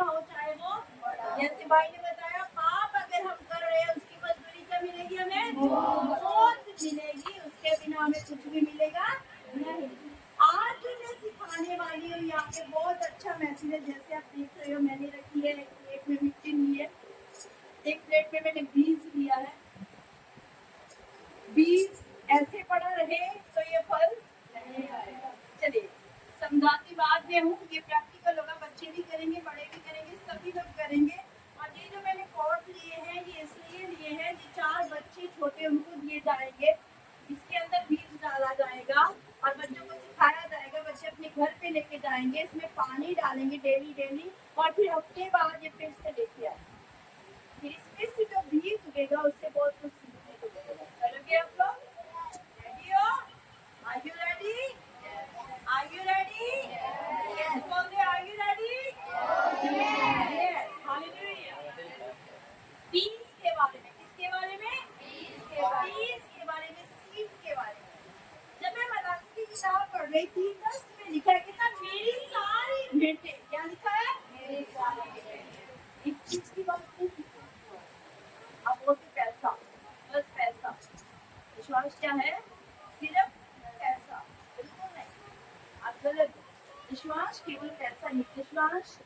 हो चाहे वो, जैसे भाई ने बताया पाप अगर हम कर रहे हैं उसकी मजदूरी क्या मिलेगी हमें? मौत मिलेगी, उसके बिना हमें कुछ भी मिलेगा नहीं। आज जो मैं सिखाने वाली हूँ यहाँ पे बहुत अच्छा मैसेज है। जैसे आप देख रहे हो मैंने रखी है, एक प्लेट में मिट्टी ली है, एक प्लेट में मैंने बीज लिया है। बीज ऐसे पड़ा रहे तो ये फल नहीं आएगा। चलिए समझाती बाद में हूँ, ये प्रैक्टिकल होगा, बच्चे भी करेंगे, बड़े भी करेंगे, सभी लोग करेंगे। और ये जो मैंने पॉट लिए हैं ये इसलिए लिए हैं, ये 4 बच्चे छोटे उनको दिए जाएंगे, इसके अंदर बीज डाला जाएगा और बच्चों को सिखाया जाएगा। बच्चे अपने घर पे लेके जाएंगे, इसमें पानी डालेंगे डेली और फिर हफ्ते बाद ये फिर से लेके आएंगे। फिर इसमें से जो बीज उगेगा उससे बहुत कुछ सीखने को मिलेगा। करोगे आप लोग? रेडी हो? Are you ready? Are you ready? कैसे बोल रहे? Are you ready? Yes, hallelujah. बीज के बारे में, किसके बारे में? बीज के बारे में, सीड के बारे में। जब मैं मलाकी की किताब पढ़ रही थी 10 में लिखा है कितना, मेरी सारी भेंटें, क्या लिखा है? मेरी सारी भेंटें। एक चीज की बात नहीं की, अब बोलते पैसा, बस पैसा। विश्वास क्या है? सिर्फ पैसा? बिल्कुल नहीं, आप गलत। विश्वास केवल पैसा नहीं, विश्वास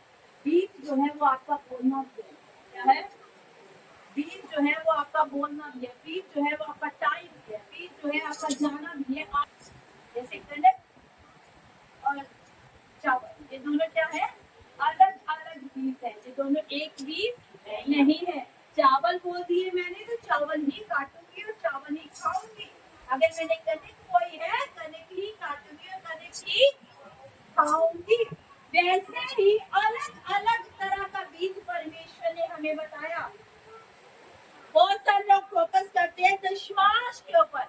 बीज जो है वो आपका बोलना भी है। क्या है? बीज जो है वो आपका बोलना भी है, बीज जो है वो आपका टाइम भी है, बीज जो है आपका जाना भी है। जैसे कनक और चावल, ये दोनों क्या है? अलग अलग बीज है, ये दोनों एक बीज नहीं है। चावल बोल दिए मैंने तो चावल ही काटूंगी और चावल ही खाऊंगी। अगर मैंने कनक बोई है, कनक ही काटूंगी और कनक ही खाऊंगी। वैसे ही अलग अलग तरह का बीज परमेश्वर ने हमें बताया। बहुत सारे लोग फोकस करते हैं विश्वास के ऊपर,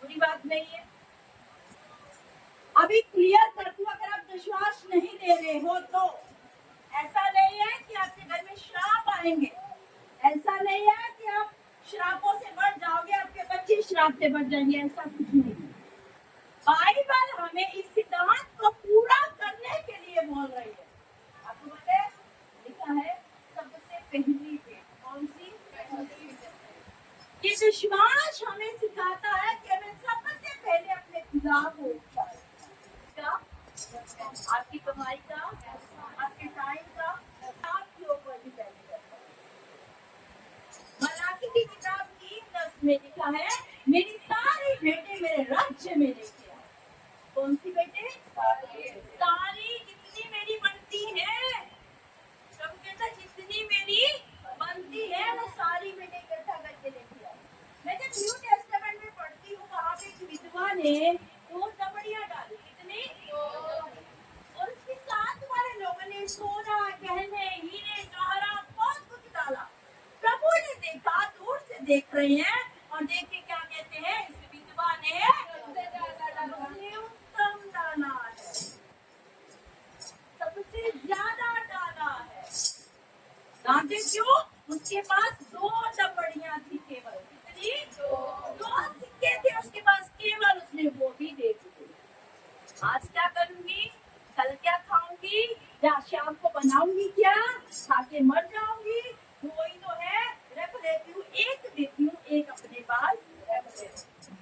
बुरी बात नहीं है। अभी क्लियर कर दूं, अगर आप विश्वास नहीं दे रहे हो तो ऐसा नहीं है कि आपके घर में श्राप आएंगे, ऐसा नहीं है कि आप श्रापों से बढ़ जाओगे, आपके बच्चे श्राप से बढ़ जाएंगे, ऐसा कुछ नहीं। बाइबल हमें इस सिद्धांत को पूरा करने के लिए बोल रही है। आपको पता है लिखा है सबसे पहली भेंट कौन सी? ये विश्वास हमें सिखाता है कि हमें सबसे पहले अपने खुदा को आपकी कमाई का, आपके टाइम का, आपके ऊपर डिपेंड करता है। मलाकी की किताब 3:10 में लिखा है मेरी सारी भेंटें मेरे राज्य में लेके आओ। कौन सी बेटे? सारी जितनी मेरी बनती है। प्रभु कहता जितनी मेरी बनती है वो सारी मैंने इकट्ठा करके लेके आओ। मैं जब न्यू टेस्टामेंट में पढ़ती हूँ वहाँ पे एक विधवा ने 2 दबड़ियाँ डाली, कितनी? और उसके साथ वाले लोगों ने सोना, गहने, हीरे, जवाहरात बहुत कुछ डाला। प्रभु ने देखा, दूर से देख रहे हैं और देख के क्या कहते हैं, इस विधवा ने सबसे उत्तम डाला है, सबसे ज्यादा डाला है। जानते क्यों? उसके पास 2 दबड़ियां थी केवल, कितनी? 2 सिक्के थे उसके पास केवल, उसने वो भी दे दिए। आज क्या करूंगी, कल क्या खाऊंगी, या शाम को बनाऊंगी क्या, खा के मर जाऊंगी, वही तो है, रख लेती हूँ, एक देती हूँ, एक अपने पास रख लेती हूँ।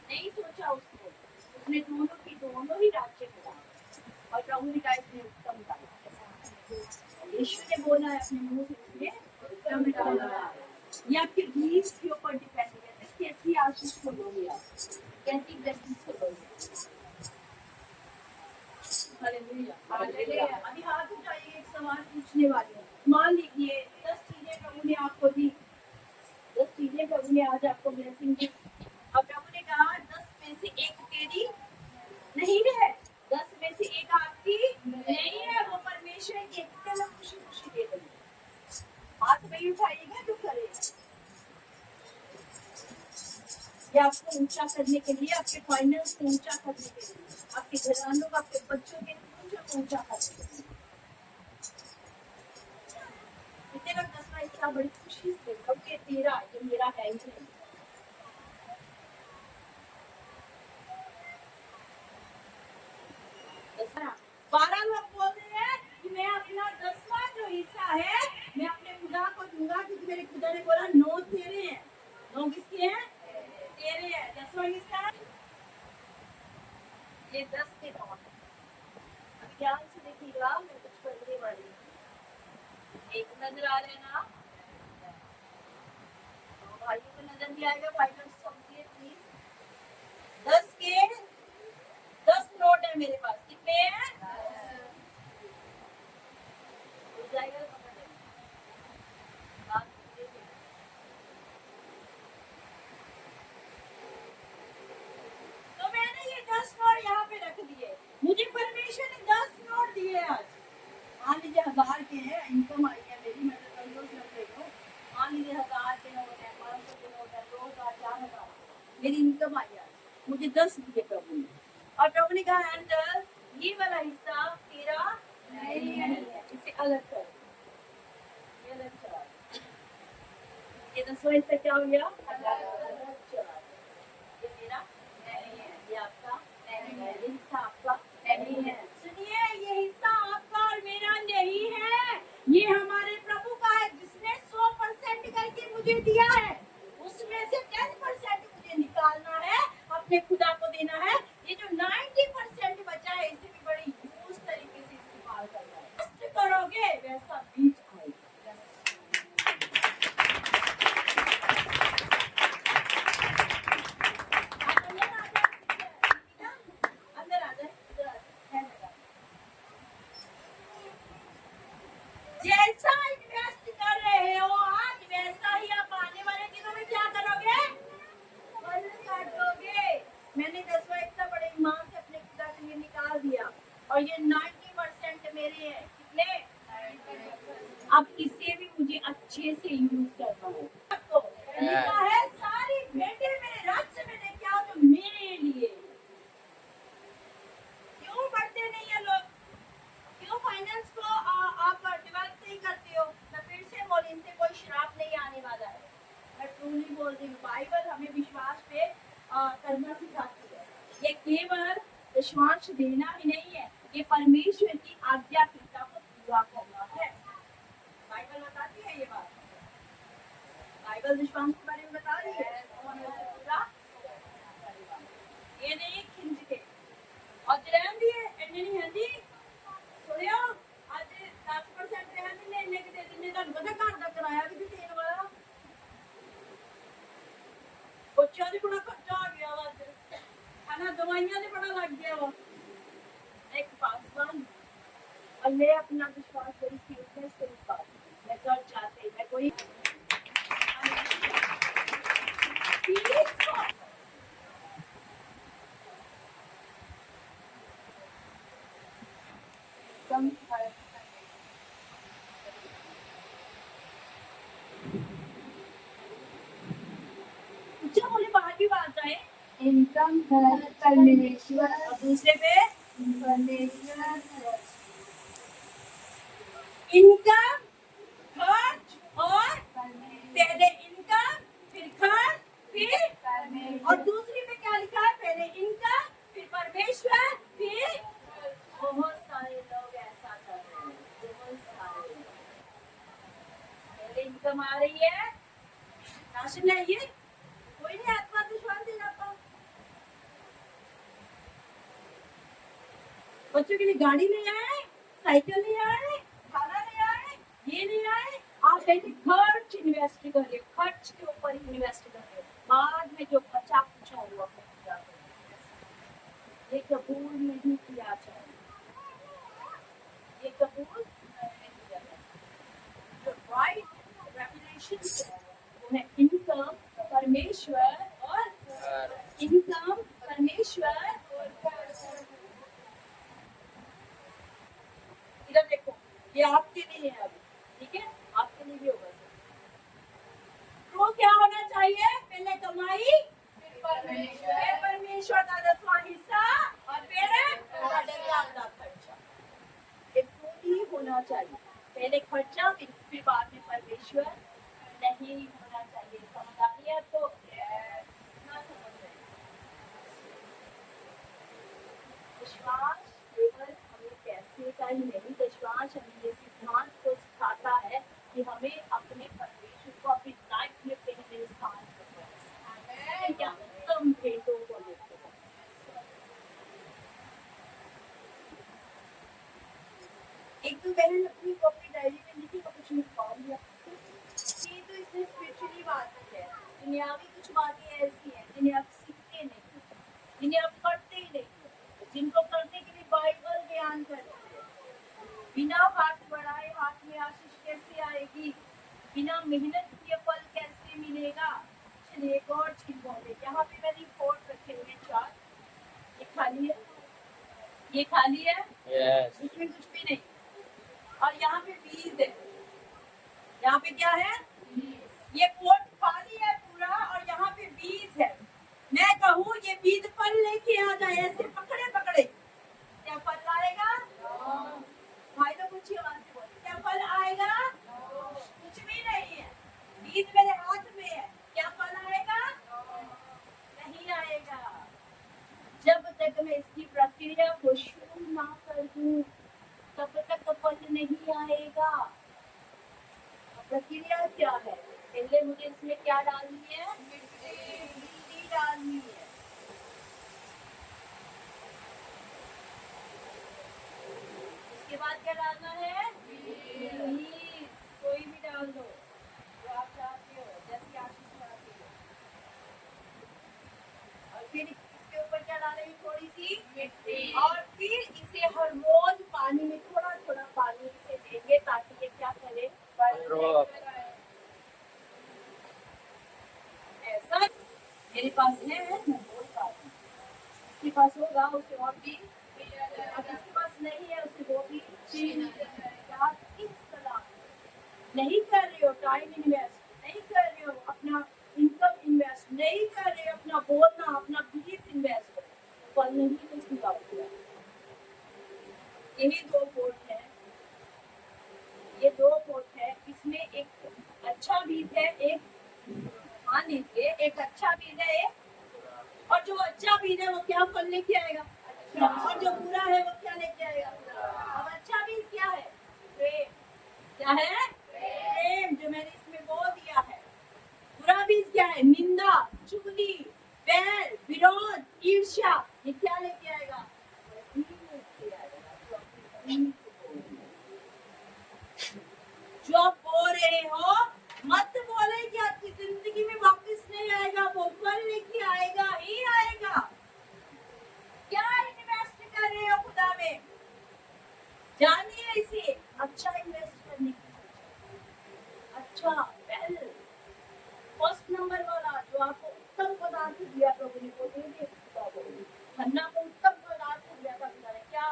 नहीं सोचा उसको, उसने दोनों की दोनों ही राज्य को और प्रभु ने कहा इसने उत्तम डाला। यीशु ने बोला है अपने मुंह से, इसने उत्तम डाला। ये आपके बीज के ऊपर डिपेंड करता है कैसी आशीष को लोगे आप, कैसी ब्लेसिंग्स को लोगे। Hallelujah, hallelujah. अभी हाथ उठाइए, एक सवाल पूछने वाली हूँ। मान लीजिए 10 चीजें प्रभु ने आपको दी, 10 चीजें प्रभु ने आज आपको ब्लेसिंग दी और प्रभु ने कहा 10 में से एक तेरी नहीं है, 10 में से एक आपकी नहीं है, वो परमेश्वर की। कितने लोग खुशी खुशी दे देंगे? हाथ नहीं उठाइएगा तो करेगा। ये आपको ऊंचा करने के लिए, आपके फाइनेंस को ऊंचा करने के लिए, आपके घरानों को, आपके बच्चों के फ्यूचर को ऊंचा करने के लिए। कितने लोग 10वां हिस्सा बड़ी खुशी से ओके तेरा, ये मेरा है ही नहीं। बारह लोग बोल ध्यान से देखिएगा, मैं कुछ करने वाली हूँ। एक नजर आ रहा है ना? तो भाइयों को नजर नहीं आएगा, भाई लोग समझिए प्लीज। 10 के 10 नोट है मेरे पास। कितने हैं? हो जाएगा तो पकड़ लेंगे। बात कीजिए। तो मैंने ये 10 नोट यहाँ पे रख दिए। मुझे परमेश्वर ने 10 नोट दिए आज। मान लीजिए 1000 के हैं, इनकम आई है मेरी, मैं तो कल रोज रख रही हूँ। मान लीजिए 1000 के नोट है, 500 के नोट है, 2000, 4000 मेरी इनकम आई है। मुझे 10 दिए प्रभु ने, और प्रभु ने कहा एंजल ये वाला हिस्सा तेरा नहीं है, इसे अलग कर, ये अलग चला। ये 10वां हिस्सा क्या हो गया? अलग चला। ये मेरा नहीं है, ये आपका नहीं है, ये हिस्सा आपका नहीं है। सुनिए, ये हिस्सा आपका और मेरा नहीं है, ये हमारे प्रभु का है, जिसने 100% करके मुझे दिया है। उसमें से 10% मुझे निकालना है, अपने खुदा को देना है। ये जो 90% बचा है, इसे भी बड़ी यूज तरीके से इस्तेमाल करना है। कष्ट करोगे वैसा बीज आएगा। अंदर आ जाए, इधर आ जाए। जैसा इन्वेस्ट कर रहे हो आज, वैसा ही आप आने वाले दिनों में क्या करोगे? फल काटोगे। मैंने 10वां हिस्सा बड़े ईमान से अपने खुदा के लिए निकाल दिया, और ये 90% मेरे हैं। कितने? अब इसे भी मुझे अच्छे से यूज करना है। तो लिखा है सारी भेंटें मेरे राज्य में लेके आओ जो मेरे लिए। क्यों बढ़ते नहीं है लोग? क्यों फाइनेंस को आप डेवलप नहीं करते हो? मैं फिर से बोली, इनसे कोई श्राप नहीं आने वाला है। मैं ट्रूली बोल रही हूँ, बाइबल हमें विश्वास पे करना सिखाती है। ये केवल विश्वास देना ही नहीं है, ये परमेश्वर की आज्ञाकारिता को पूरा करना है। बाइबल बताती है ये बात। बाइबल विश्वास के बारे में बता रही है, पूरा ये नहीं खिंच के और रहन दिए एने नहीं है जी। सुनियो, आज 10% रहन दिने, इन्ने के दे दिने, ਤੁਹਾਨੂੰ ਪਤਾ ਘਰ ਦਾ ਕਿਰਾਇਆ ਵੀ ਦੇਣ ਵਾਲਾ, ਬੱਚਿਆਂ ਦੀ ਬੜਾ ਖਰਚਾ ਆ ਗਿਆ ਵਾ, ਹਨਾ ਦਵਾਈਆਂ ਦੇ ਬੜਾ ਲੱਗ ਗਿਆ ਵਾ। एक पासवान, और मैं अपना विश्वास बड़ी सीरियसनेस से निभाती हूँ। मैं कर चाहते, मैं कोई कम अच्छा बोले, बाहर की बात आए। इनकम है परमेश्वर, और दूसरे पे परमेश्वर इनकम, खर्च, और पहले इनकम फिर खर्च फिर, और दूसरी पे क्या लिखा है? पहले इनकम फिर परमेश्वर फिर। बहुत सारे लोग ऐसा कर रहे हैं, बहुत सारे। पहले इनकम आ रही है, राशन लाइए, कोई नहीं आत्मविश्वास देना आपको। बच्चों के लिए गाड़ी ले आए, साइकिल ले आए, खाना ले आए, ये ले आए। आप पहले खर्च इन्वेस्ट कर रहे हो, खर्च के ऊपर इन्वेस्ट कर रहे हो, बाद में जो बचा कुचा हो अपने पूरा करो। ये कबूल नहीं किया जाए, ये कबूल नहीं किया जाए। जो राइट रेपुटेशन वो है इनकम परमेश्वर, और इनकम परमेश्वर। इधर देखो, ये आपके लिए है अभी, ठीक है? आपके लिए भी होगा। तो क्या होना चाहिए? पहले कमाई फिर परमेश्वर का 10वां हिस्सा, और फिर का खर्चा। ये पूरी होना चाहिए। पहले खर्चा फिर बाद में परमेश्वर नहीं होना चाहिए। समझ आ रही है आपको? ना समझ रहे? विश्वास केवल हमें पैसे का ही नहीं, विश्वास हमें ये सिद्धांत को सिखाता है कि हमें अपने परमेश्वर को अपनी लाइफ में पहले स्थान करना है। क्या उत्तम भेंटों को लेते हैं। एक तो बहन अपनी कॉपी डायरी में लिखी और कुछ लिख पा लिया। ये तो इसमें स्पिरिचुअली बातें है, दुनियावी कुछ बातें ऐसी हैं जिन्हें आप सीखते नहीं, जिन्हें आप करते ही नहीं, जिनको करने के लिए बाइबल बयान करती है। बिना हाथ बढ़ाए हाथ में आशीष कैसे आएगी, बिना मेहनत के फल कैसे मिलेगा। चलिए एक और चीज बोले, यहाँ पे मैंने कोट रखे हुए हैं 4, ये खाली है, ये खाली है, Yes. इसमें कुछ भी नहीं, और यहाँ पे बीज है, यहाँ पे क्या है, ये कोट खाली है पूरा और यहाँ पे बीज है। मैं कहूँ ये बीज फल लेके आ जाए ऐसे पकड़े पकड़े, क्या फल लाएगा? भाई तो कुछ ही आवाज से बोले, क्या फल आएगा? कुछ भी नहीं है, बीज मेरे हाथ में है, क्या फल आएगा? नहीं आएगा। जब तक मैं इसकी प्रक्रिया को शुरू ना कर दूं तब तक फल नहीं आएगा। प्रक्रिया क्या है? पहले मुझे इसमें क्या डालनी है? मिट्टी डालनी है। इसके बाद क्या डालना है? बीज, कोई भी डाल दो जो आप चाहते हो, जैसी आशीष चाहते हो। और फिर इसके ऊपर क्या डालेंगे? थोड़ी सी मिट्टी, और फिर इसे हर रोज पानी में थोड़ा थोड़ा पानी से देंगे ताकि ये क्या करे? ऐसा मेरे पास है, मैं बोल पा रही हूँ। इसके पास होगा उसे और भी, अब इसके पास नहीं है उसे वो भी क्या किस तरह नहीं कर रहे हो, टाइम इन्वेस्ट नहीं कर रहे हो, अपना इनकम इन्वेस्ट नहीं कर रहे हो, अपना बोलना अपना बिलीफ इन्वेस्ट करो, फल नहीं मिलेगा। यही 2 पोर्ट है, ये 2 पोर्ट है, इसमें एक अच्छा बीज है, एक मान लीजिए एक अच्छा बीज है एक, और जो अच्छा बीज है वो क्या फल लेके आएगा? अच्छा। और जो बुरा है वो क्या लेके आएगा? अब अच्छा बीज क्या है? प्रेम। क्या है? प्रेम, जो मैंने इसमें बो दिया है। बुरा बीज क्या है? निंदा, चुगली, बैर, विरोध, ईर्ष्या, ये क्या लेके आएगा? जो आप बो रहे हो मत बोले कि आपकी जिंदगी में वापस नहीं आएगा, वो फल लेके आएगा ही आएगा। क्या इन्वेस्ट कर रहे हो खुदा में? जानिए इसे, अच्छा इन्वेस्ट करने की सोचें। अच्छा वेल, फर्स्ट नंबर वाला जो आपको उत्तम पदार्थ दिया प्रभु ने, वो दे दे खुदा को। हन्ना को उत्तम पदार्थ दिया था खुदा ने, क्या?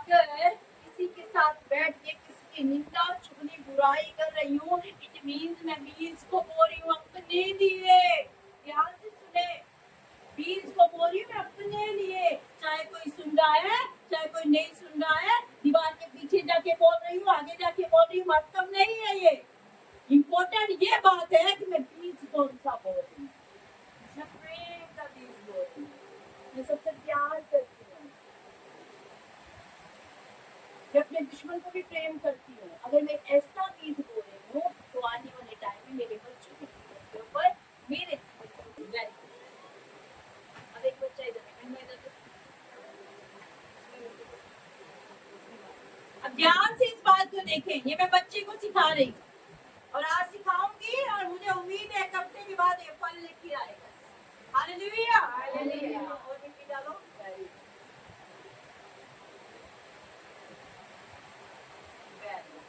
अगर किसी के साथ बैठ के किसी निंदा चुगली बुराई कर रही हूँ, इट मीन्स मैं बीज को बो रही हूँ अपने लिए। ध्यान से सुने, बीज को बो रही हूँ मैं अपने लिए। चाहे कोई सुन रहा है चाहे कोई नहीं सुन रहा है, दीवार के पीछे जाके बोल रही हूँ आगे जाके बोल रही हूँ, मतलब नहीं है ये। इम्पोर्टेंट ये बात है कि मैं बीज कौन सा बोल रही हूँ। मैं प्रेम का बीज बोल रही हूँ, मैं सबसे प्यार करती हूँ, मैं अपने दुश्मन को भी प्रेम करती हूँ। अगर मैं ऐसा बीज बो रही हूँ तो आने वाले टाइम में मेरे बच्चों के जीवन के ऊपर, मेरे जीवन के ऊपर वेरी गुड। अब एक बच्चा इधर है, मैं इधर अब ध्यान से इस बात को देखें, ये मैं बच्चे को सिखा रही हूँ और आज सिखाऊंगी और मुझे उम्मीद है एक हफ्ते के बाद ये फल लेके आएगा। Hallelujah, hallelujah. और मिट्टी डालो,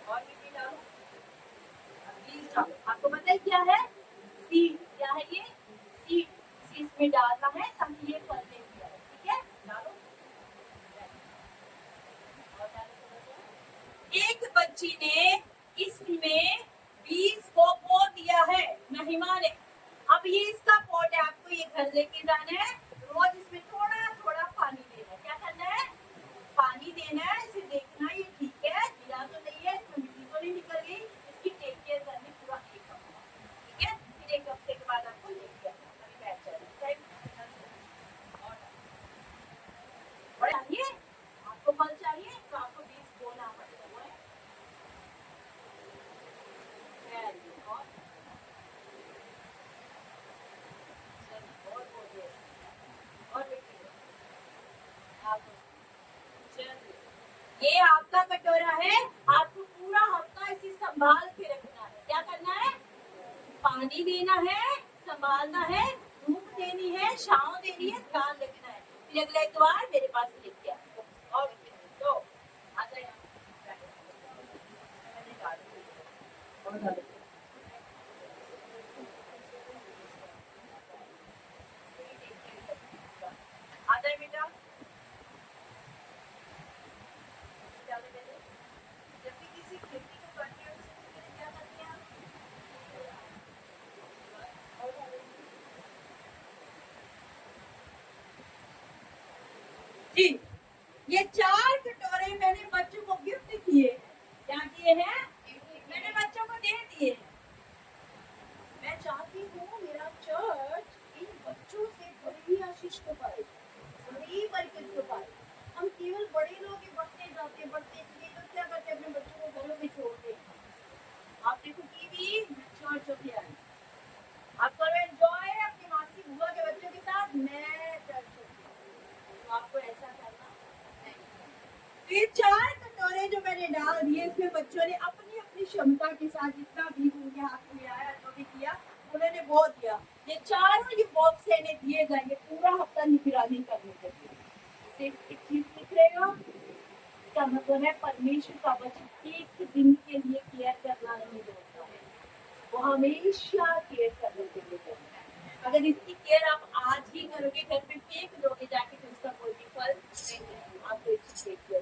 और मिट्टी डालो, बीज डालो। आपको पता है क्या है? सीड। क्या है ये? सीड। इसमें डालना है ताकि ये फल लेके आए, ठीक है? डालो। और डालो। एक बच्ची ने इसमें बीज को बो दिया है, महिमा ने। अब ये इसका पॉट है, आपको ये घर लेके जाना है, रोज इसमें थोड़ा थोड़ा पानी देना है। क्या करना है? पानी देना है, इसे देखना ये ठीक है, गिरा तो नहीं है, इसमें मिट्टी तो नहीं निकल गई, इसकी टेक केयर करनी पूरा 1 हफ्ता, ठीक है? फिर 1 हफ्ते के बाद आपको लेके आना, अभी बैठ जाना। देना है, संभालना है, धूप देनी है, छांव देनी है, ध्यान रखना है। फिर अगला इतवार मेरे पास लेके आओ। और तो आता है आता है बेटा। जब भी किसी खिड़की को करते हो उससे पहले क्या करते हैं जी? ये 4 कटोरे मैंने बच्चों को गिफ्ट किए। क्या किए हैं? मैंने बच्चों को दे दिए। मैं चाहती हूँ मेरा चर्च इन बच्चों से बड़ी आशीष को पाए, बड़ी बरकत को पाए। हम केवल बड़े लोग ही बढ़ते चलिए तो क्या करते हैं, अपने बच्चों को घरों में छोड़ते हैं। आप देखो टीवी चर्च होते हैं, आप करो एंजॉय अपनी मासी बुआ के बच्चों के साथ, मैं चर्च होती हूँ। तो आपको ऐसा करना नहीं। ये 4 कटोरे जो मैंने डाल दिए इसमें बच्चों ने अपनी अपनी क्षमता के साथ जितना भी उनके हाथ में आया जो भी किया उन्होंने वो दिया। ये चारों जो बॉक्स है इन्हें दिए जाएंगे पूरा हफ्ता निगरानी करने के लिए। सिर्फ एक चीज सीख रहे हो, इसका मतलब है परमेश्वर का वचन एक दिन के लिए केयर करना नहीं होता है, वो हमेशा केयर करने के लिए करता है। अगर इसकी केयर आप आज ही करोगे, घर में फेंक दोगे जाके तो उसका कोई भी फल नहीं है। आपको इसकी केयर